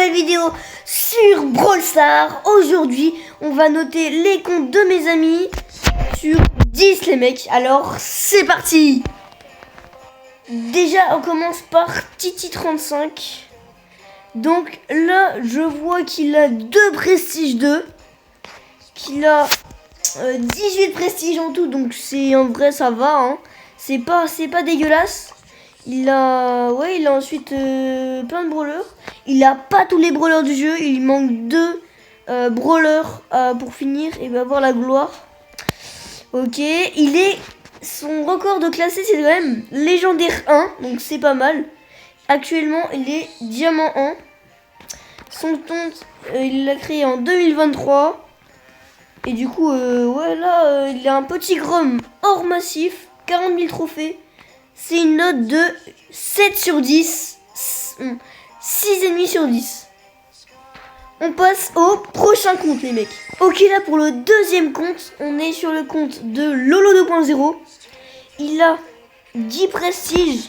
nouvelle vidéo sur Brawl Stars. Aujourd'hui, on va noter les comptes de mes amis sur 10 les mecs. Alors, c'est parti. Déjà, on commence par Titi35. Donc là, je vois qu'il a 2 prestiges 2. Qu'il a 18 prestiges en tout. Donc c'est en vrai, ça va. Hein. C'est pas dégueulasse. Il a ensuite plein de brawlers. Il a pas tous les brawlers du jeu. Il manque 2 brawlers pour finir et avoir la gloire. Ok, son record de classé, c'est quand même légendaire 1, donc c'est pas mal. Actuellement, il est diamant 1. Son compte, il l'a créé en 2023. Et du coup, il a un petit Grom hors massif, 40 000 trophées. C'est une note de 7 sur 10, 6,5 sur 10. On passe au prochain compte les mecs. Ok, là pour le deuxième compte, on est sur le compte de Lolo 2.0. Il a 10 prestiges.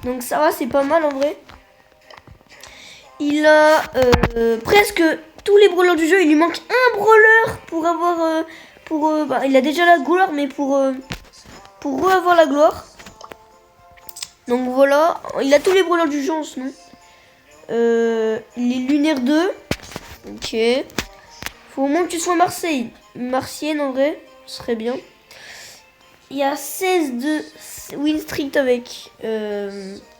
Donc ça va, c'est pas mal en vrai. Il a presque tous les brawlers du jeu. Il lui manque un brawler pour avoir... il a déjà la gloire, mais pour avoir la gloire. Donc voilà, il a tous les brawlers du jeu en ce moment. Il est lunaire 2. Ok. Faut au moins que tu sois martienne en vrai, ce serait bien. Il y a 16 de win streak avec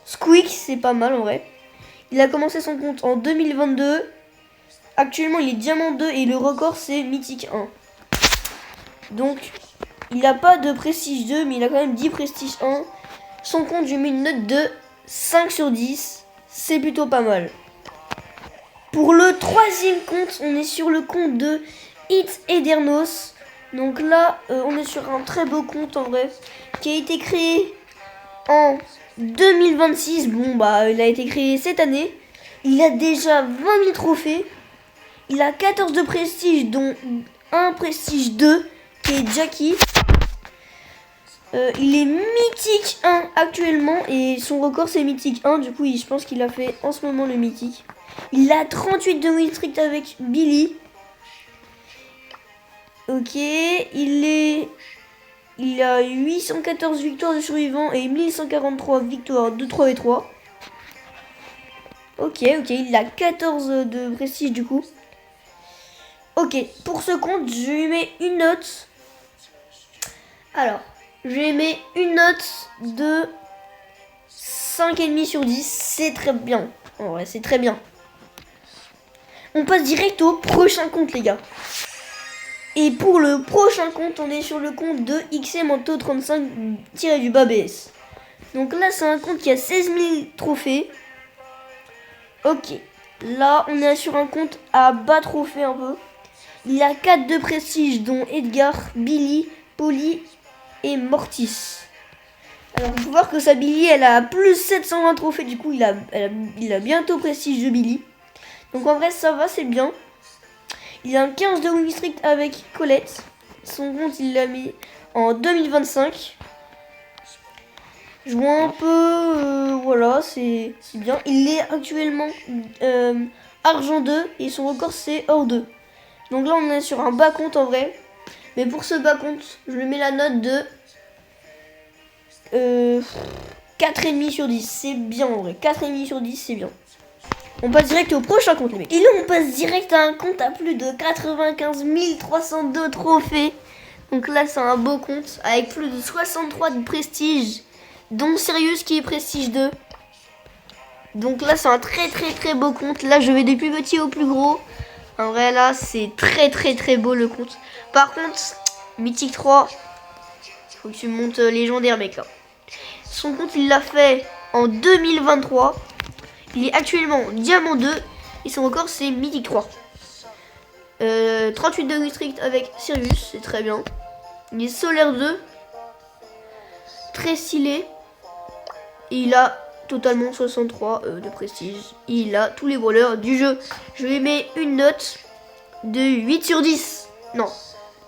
Squeak, c'est pas mal en vrai. Il a commencé son compte en 2022. Actuellement, il est diamant 2 et le record c'est mythique 1. Donc, il n'a pas de prestige 2, mais il a quand même 10 prestige 1. Son compte, je mets une note de 5 sur 10. C'est plutôt pas mal. Pour le troisième compte, on est sur le compte de Hit Edernos. Donc là, on est sur un très beau compte en vrai, qui a été créé en 2026. Bon, il a été créé cette année. Il a déjà 20 000 trophées. Il a 14 de prestige, dont un prestige 2, qui est Jackie. Il est mythique 1 actuellement, et son record c'est mythique 1. Du coup, je pense qu'il a fait en ce moment le mythique. Il a 38 de win streak avec Billy. Ok, il a 814 victoires de survivants et 1143 victoires de 3v3. Ok, il a 14 de prestige du coup. Ok, pour ce compte, je lui mets une note. Alors, je lui mets une note de 5,5 sur 10. C'est très bien. En vrai, c'est très bien. On passe direct au prochain compte, les gars. Et pour le prochain compte, on est sur le compte de XManto35-BS. Donc là, c'est un compte qui a 16 000 trophées. Ok. Là, on est sur un compte à bas trophée un peu. Il a 4 de prestige, dont Edgar, Billy, Polly et Mortis. Alors, il faut voir que sa Billy, elle a plus 720 trophées. Du coup, il a bientôt prestige de Billy. Donc en vrai, ça va, c'est bien. Il a un 15 de win streak avec Colette. Son compte, il l'a mis en 2025. Je vois un peu... voilà, c'est bien. Il est actuellement argent 2 et son record, c'est or 2. Donc là, on est sur un bas compte en vrai. Mais pour ce bas compte, je lui mets la note de 4,5 sur 10. C'est bien en vrai. 4,5 sur 10, c'est bien. On passe direct au prochain compte les mecs. Et là on passe direct à un compte à plus de 95 302 trophées. Donc là c'est un beau compte avec plus de 63 de prestige, dont Sirius qui est prestige 2. Donc là c'est un très beau compte. Là je vais des plus petits au plus gros. En vrai là c'est très beau le compte. Par contre mythique 3, faut que tu montes légendaire mec là. Son compte il l'a fait en 2023. Il est actuellement diamant 2 et son record c'est mythique 3. 38 de win streak avec Sirius, c'est très bien. Il est solaire 2, très stylé. Et il a totalement 63 de prestige. Il a tous les brawlers du jeu. Je lui mets une note de 8 sur 10. Non,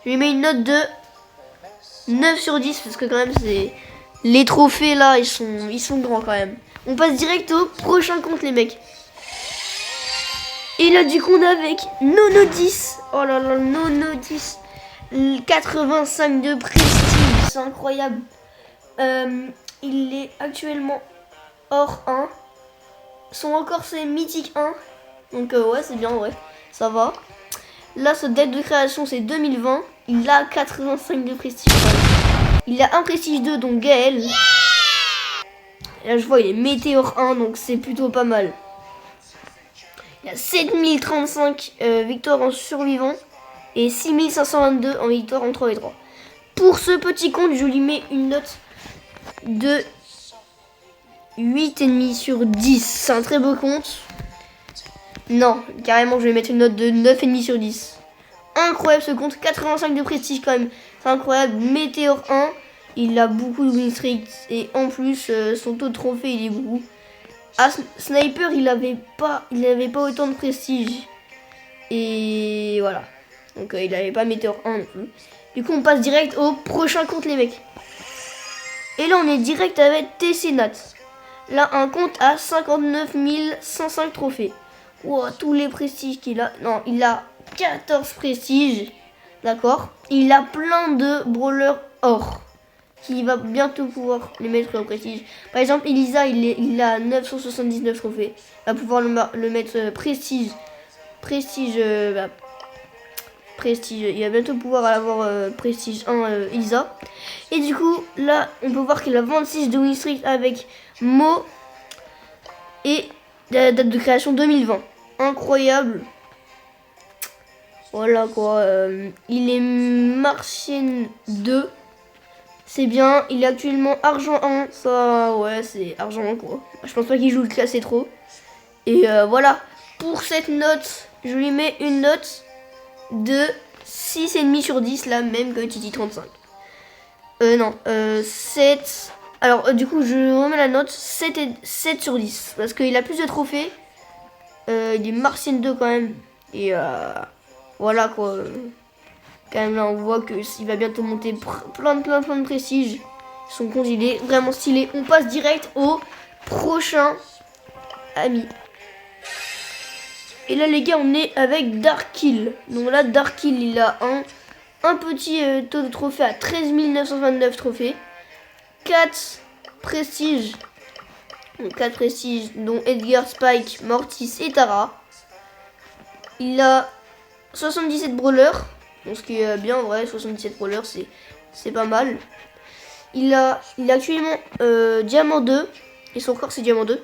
je lui mets une note de 9 sur 10 parce que quand même c'est... Les trophées là, ils sont grands quand même. On passe direct au prochain compte les mecs. Et là, du coup, on est avec Nono 10. Oh là là, Nono 10. 85 de prestige, c'est incroyable. Il est actuellement hors 1. Son record, c'est mythique 1. Donc, ouais, c'est bien, ouais. Ça va. Là, sa date de création, c'est 2020. Il a 85 de prestige. Il a un prestige 2, donc Gaël. Et là, je vois, il est météore 1, donc c'est plutôt pas mal. Il a 7035 victoires en survivant et 6522 en victoire en 3 et 3. Pour ce petit compte, je lui mets une note de 8,5 sur 10. C'est un très beau compte. Non, carrément, je vais mettre une note de 9,5 sur 10. Incroyable ce compte, 85 de prestige quand même. C'est incroyable. Météore 1, il a beaucoup de win streak et en plus, son taux de trophée, il est beaucoup. Ah, Sniper, il avait pas autant de prestige. Et voilà. Donc il avait pas Météore 1 non plus. Du coup, on passe direct au prochain compte, les mecs. Et là, on est direct avec TC Nat. Là, un compte à 59 105 trophées. Wow, tous les prestiges qu'il a. Non, il a 14 prestiges. D'accord. Il a plein de brawlers or. Qui va bientôt pouvoir les mettre au prestige. Par exemple, Elisa, il a 979 trophées. Il va pouvoir le mettre prestige. Prestige. Prestige. Il va bientôt pouvoir avoir prestige 1 Elisa. Et du coup, là, on peut voir qu'il a 26 de win streak avec Mo. Et la date de création 2020. Incroyable. Voilà quoi. Il est Martienne 2. C'est bien, il est actuellement argent 1, ça, ouais, c'est argent 1 quoi. Je pense pas qu'il joue le classé trop. Et voilà, pour cette note, je lui mets une note de 6,5 sur 10, la même que Titi 35. Non, 7. Alors, du coup, je remets la note 7 sur 10, parce qu'il a plus de trophées. Il est Martienne 2 quand même. Et voilà quoi. Quand même là on voit qu'il va bientôt monter plein de prestige. Son compte il est vraiment stylé. On passe direct au prochain ami. Et là les gars on est avec Darkill. Donc là Darkill il a un petit taux de trophée à 13 929 trophées. 4 prestiges. Donc 4 prestiges dont Edgar, Spike, Mortis et Tara. Il a 77 brawlers. Donc ce qui est bien en vrai, 77 brawlers c'est pas mal. Il est actuellement Diamant 2. Et son corps c'est Diamant 2.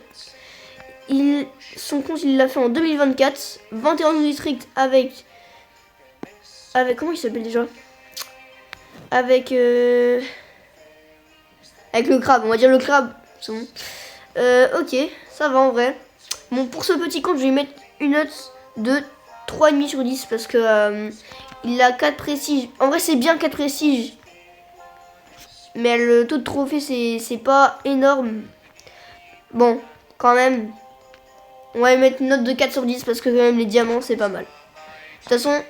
Son compte il l'a fait en 2024. 21 districts avec comment il s'appelle déjà? Avec le crabe, on va dire le crabe. C'est bon. Ok, ça va en vrai. Bon pour ce petit compte je vais mettre une note de 3,5 sur 10 parce que il a 4 prestiges. En vrai, c'est bien 4 prestiges. Mais le taux de trophée, c'est pas énorme. Bon, quand même. On va mettre une note de 4 sur 10 parce que quand même, les diamants, c'est pas mal. De toute façon,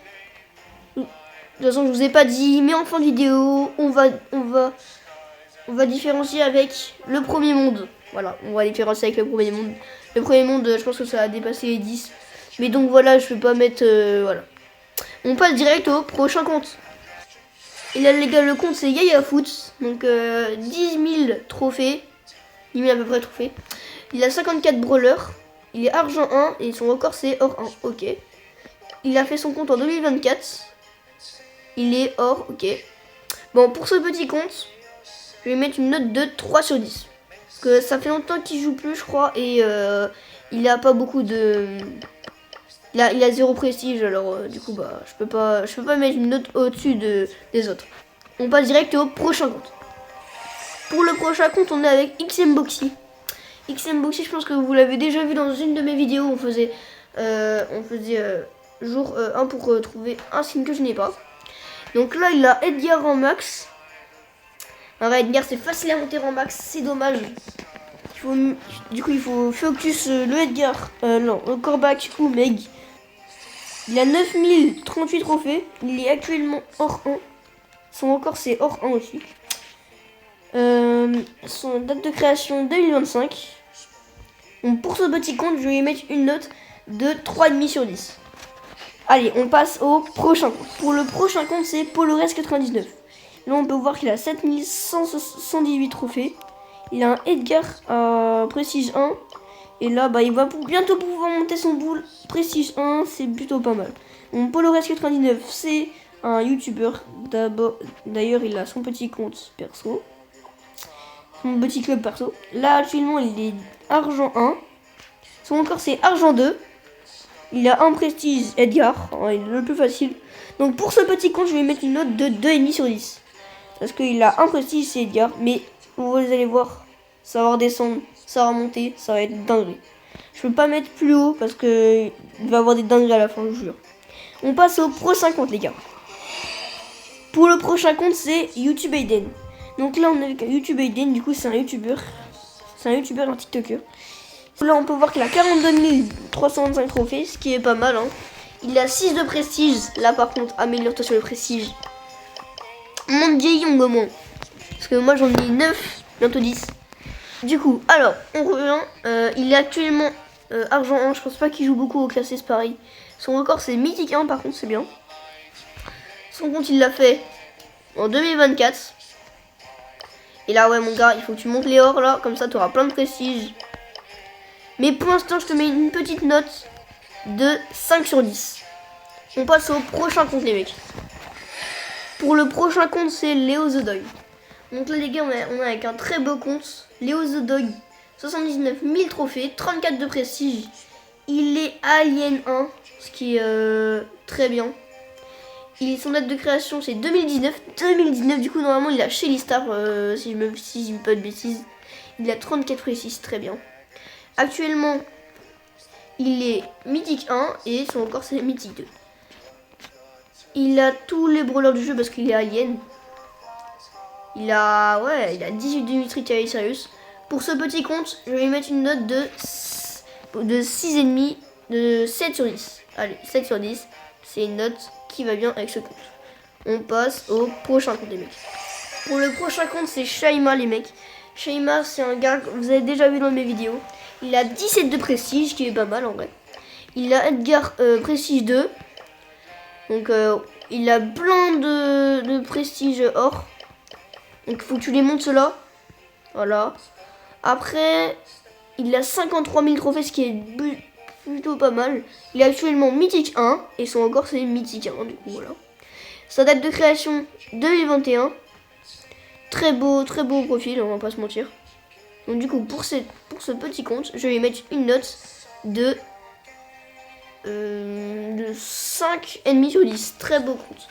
je vous ai pas dit, mais en fin de vidéo, on va différencier avec le premier monde. Voilà, on va différencier avec le premier monde. Le premier monde, je pense que ça a dépassé les 10. Mais donc voilà, je vais pas mettre... voilà. On passe direct au prochain compte. Et là les gars, le compte c'est Yaya Foot. Donc 10 000 trophées. 10 000 à peu près trophées. Il a 54 brawlers. Il est argent 1 et son record c'est or 1. Ok. Il a fait son compte en 2024. Il est or. Ok. Bon pour ce petit compte, je vais mettre une note de 3 sur 10. Parce que ça fait longtemps qu'il joue plus je crois. Et il a pas beaucoup de... Il a 0 prestige, alors du coup bah je peux pas mettre une note au-dessus des autres. On passe direct au prochain compte. Pour le prochain compte, on est avec XMboxy. XMboxy, je pense que vous l'avez déjà vu dans une de mes vidéos. On faisait jour 1 pour trouver un skin que je n'ai pas. Donc là, il a Edgar en max. En vrai, Edgar, c'est facile à monter en max, c'est dommage. Du coup, il faut focus le Edgar, non, le Corbac ou Meg. Il a 9038 trophées. Il est actuellement hors 1. Son record c'est hors 1 aussi. Son date de création 2025. Donc pour ce petit compte, je vais mettre une note de 3,5 sur 10. Allez, on passe au prochain compte. Pour le prochain compte, c'est Polores99. Là, on peut voir qu'il a 7178 trophées. Il a un Edgar à Prestige 1. Et là, il va bientôt pouvoir monter son boule Prestige 1. C'est plutôt pas mal. Donc, Polores99, c'est un YouTuber. D'ailleurs, il a son petit compte perso. Son petit club perso. Là, actuellement, il est argent 1. Son record, c'est argent 2. Il a un prestige Edgar, il est le plus facile. Donc pour ce petit compte, je vais mettre une note de 2,5 sur 10. Parce qu'il a un prestige, c'est Edgar. Mais vous allez voir, ça va redescendre, ça va monter, ça va être dinguerie. Je peux pas mettre plus haut parce que il va avoir des dingueries à la fin, je vous jure. On passe au prochain compte, les gars. Pour le prochain compte, c'est YouTube Aiden. Donc là, on est avec un YouTube Aiden, du coup, c'est un YouTuber. C'est un YouTuber, un TikToker. Là, on peut voir qu'il a 42 325 trophées, ce qui est pas mal. Hein. Il a 6 de prestige. Là, par contre, améliore-toi sur le prestige. Monte Jaeyong au moins. Parce que moi, j'en ai 9, bientôt 10. Du coup, alors, on revient. Il est actuellement argent 1. Je pense pas qu'il joue beaucoup au classé, c'est pareil. Son record, c'est mythique 1, par contre, c'est bien. Son compte, il l'a fait en 2024. Et là, ouais, mon gars, il faut que tu montes les ors, là. Comme ça, tu auras plein de prestige. Mais pour l'instant, je te mets une petite note de 5 sur 10. On passe au prochain compte, les mecs. Pour le prochain compte, c'est Léo The Dog. Donc là, les gars, on est avec un très beau compte. Léo The Dog, 79 000 trophées, 34 de prestige. Il est Alien 1, ce qui est très bien. Son date de création, c'est 2019. 2019, du coup, normalement, il a chez Listar, si je dis pas de bêtises. Il a 34 prestige, très bien. Actuellement, il est mythique 1 et son record c'est mythique 2. Il a tous les brawlers du jeu parce qu'il est alien. Il a 18 de Mythic à Sirius. Pour ce petit compte, je vais lui mettre une note de 6,5, de 7 sur 10. Allez, 7 sur 10, c'est une note qui va bien avec ce compte. On passe au prochain compte, les mecs. Pour le prochain compte, c'est Shaima, les mecs. Shaima, c'est un gars que vous avez déjà vu dans mes vidéos. Il a 17 de prestige, qui est pas mal en vrai. Il a Edgar prestige 2. Donc il a plein de prestige or. Donc il faut que tu les montes ceux-là. Voilà. Après, il a 53 000 trophées, ce qui est plutôt pas mal. Il est actuellement mythique 1. Et son record c'est mythique 1. Du coup, voilà. Sa date de création 2021. Très beau profil, on va pas se mentir. Donc du coup, pour ce petit compte, je vais lui mettre une note de 5,5 sur 10. Très beau compte.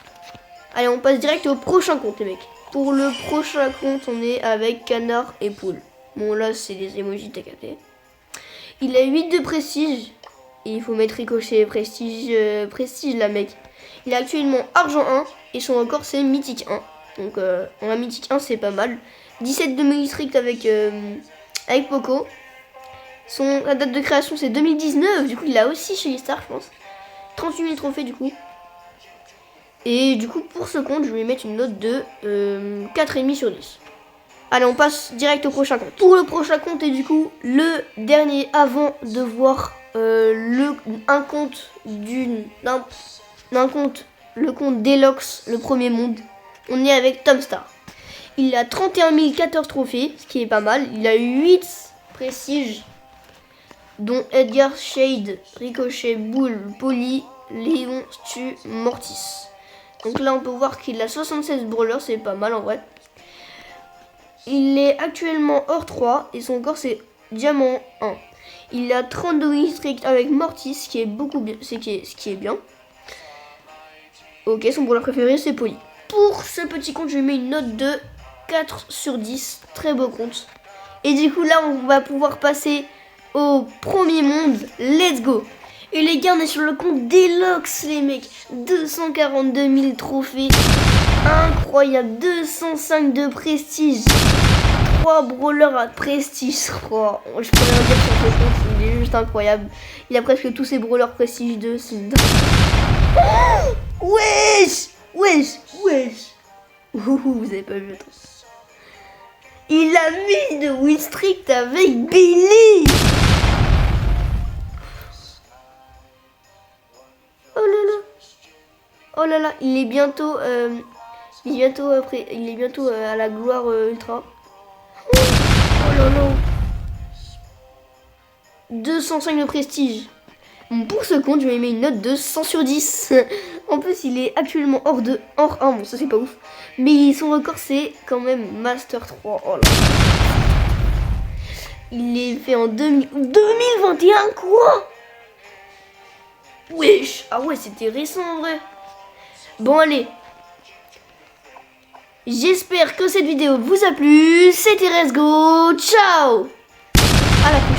Allez, on passe direct au prochain compte, les mecs. Pour le prochain compte, on est avec Canard et Poule. Bon, là, c'est des emojis TKT. Il a 8 de prestige. Et il faut mettre ricochet, prestige, là, mec. Il a actuellement argent 1. Et son record, c'est mythique 1. Donc, en un mythique 1, c'est pas mal. 17 de Mythic avec Poco. La date de création, c'est 2019. Du coup, il a aussi chez les stars, je pense. 38 000 trophées, du coup. Et du coup, pour ce compte, je vais lui mettre une note de 4,5 sur 10. Allez, on passe direct au prochain compte. Pour le prochain compte, et du coup, le dernier avant de voir un compte le compte Deluxe, le premier monde. On est avec Tomstar. Il a 31 014 trophées, ce qui est pas mal. Il a 8 prestiges, dont Edgar, Shade, Ricochet, Bull, Polly, Léon, Stu, Mortis. Donc là, on peut voir qu'il a 76 brawlers, c'est pas mal en vrai. Il est actuellement hors 3 et son record c'est Diamant 1. Il a 32 districts avec Mortis, ce qui est beaucoup bien, ce qui est bien. Ok, son brawler préféré c'est Polly. Pour ce petit compte, je lui mets une note de 4 sur 10. Très beau compte. Et du coup, là, on va pouvoir passer au premier monde. Let's go. Et les gars, on est sur le compte Deluxe, les mecs. 242 000 trophées. Incroyable. 205 de prestige. 3 brawlers à prestige 3. Je peux rien dire sur ce compte. Il est juste incroyable. Il a presque tous ses brawlers prestige 2. C'est une... Wesh. Vous avez pas vu le truc. Il a mis de win streak avec Billy. Oh là là. Oh là là, il est bientôt à la gloire ultra. Oh là là. 205 de prestige. Bon, pour ce compte, je vais mettre une note de 100 sur 10. En plus, il est actuellement hors 1, bon ça c'est pas ouf. Mais son record c'est quand même Master 3. Oh là. Il est fait en 2021 quoi. Wesh. Ah ouais, c'était récent en vrai. Bon allez. J'espère que cette vidéo vous a plu. C'était Let's Go. Ciao. À la prochaine.